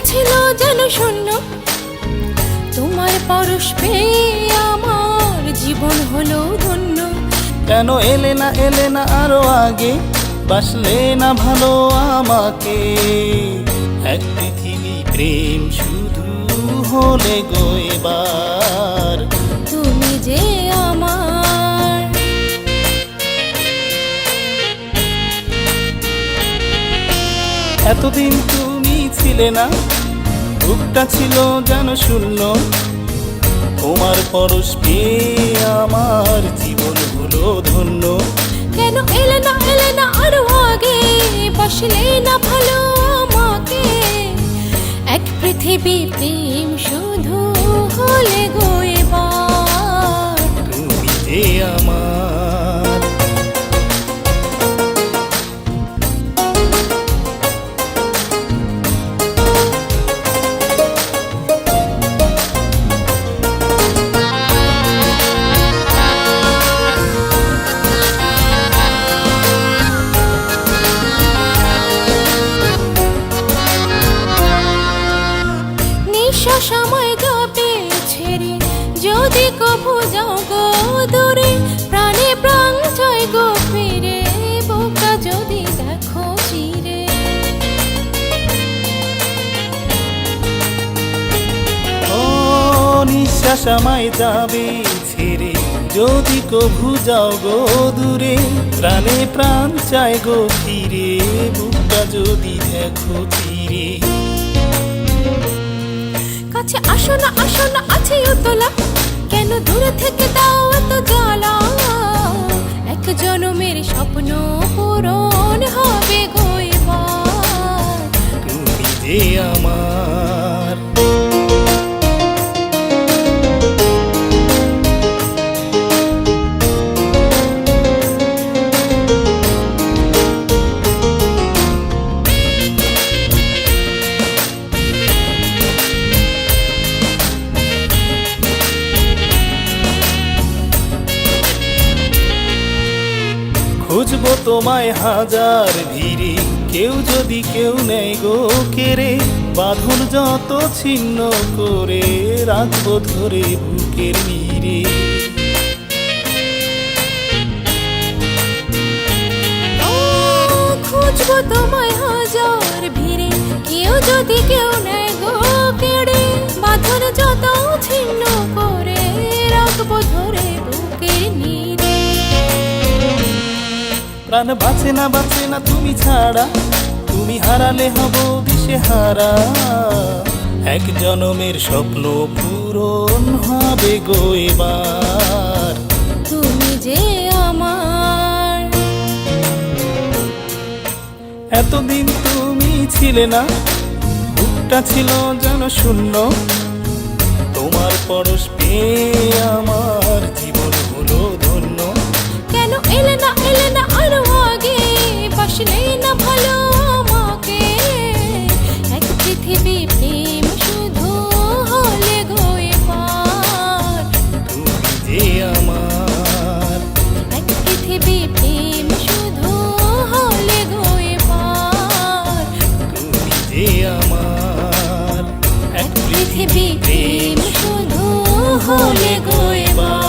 ছিল যেন শূন্য, তোমার পরশ পেয়ে আমার জীবন হলো ধন্য। কেন এলে না আরো আগে, বাসলে না ভালো আমাকে। এক পৃথিবী প্রেম শুধু হলে গো এবার, তুমি যে আমার। এতদিন তুমি ছিলে না, বুকটা ছিল যেন শূন্য, তোমার পরশ পেয়ে আমার জীবন হলো ধন্য। কেন এলে না আরো আগে, বাসলে না ভালো আমাকে। এক পৃথিবী প্রেম শুধু হলে গো এবার, তুমি যে আমার। সময় যাবে ছেড়ে যদি কভু যাও গো দূরে, প্রাণে প্রাণ চাই গো ফিরে, বুকটা যদি দেখো চিরে। ও নিঃশ্বাস আমায় যাবে ছেড়ে যদি কভু যাও গো দূরে, প্রাণে প্রাণ চাই গো ফিরে, বুকটা যদি দেখো চিরে। কাছে আসো না আছে উতলা, কেন দূরে থেকে দাও এত জ্বালা। এক জনমের স্বপ্ন পূরণ হবে গো এবার, তুমি যে আমার। খুঁজবো তোমায় হাজার ভিড়ে, কেউ যদি কেউ নেই গো কেড়ে, বাঁধন যত ছিন্ন করে রাখবো ধরে বুকের নীড়ে। খুঁজবো তোমায় হাজার ভিড়ে, কেউ যদি কেউ নেয় গো কেড়ে, বাঁধন যত ছিন্ন করে রাখবো ধরে বুকের নীড়ে। প্রাণ বাঁচে না তুমি ছাড়া, তুমি হারালে হব দিশেহারা। এক জনমের স্বপ্ন পূরণ হবে গো এবার, তুমি যে আমার। এতদিন তুমি ছিলে না, বুকটা ছিল যেন শূন্য, তোমার পরশ পেয়ে আমার জীবন হলো ধন্য। কেন এলে না আরো আগে, বাসলে না ভালো আমাকে। এক পৃথিবী প্রেম শুধু হলে গো এবার, তুমি যে আমার। এক পৃথিবী প্রেম শুধু হলে গো এবার, তুমি যে আমার। এক পৃথিবী প্রেম শুধু হলে গো এবার।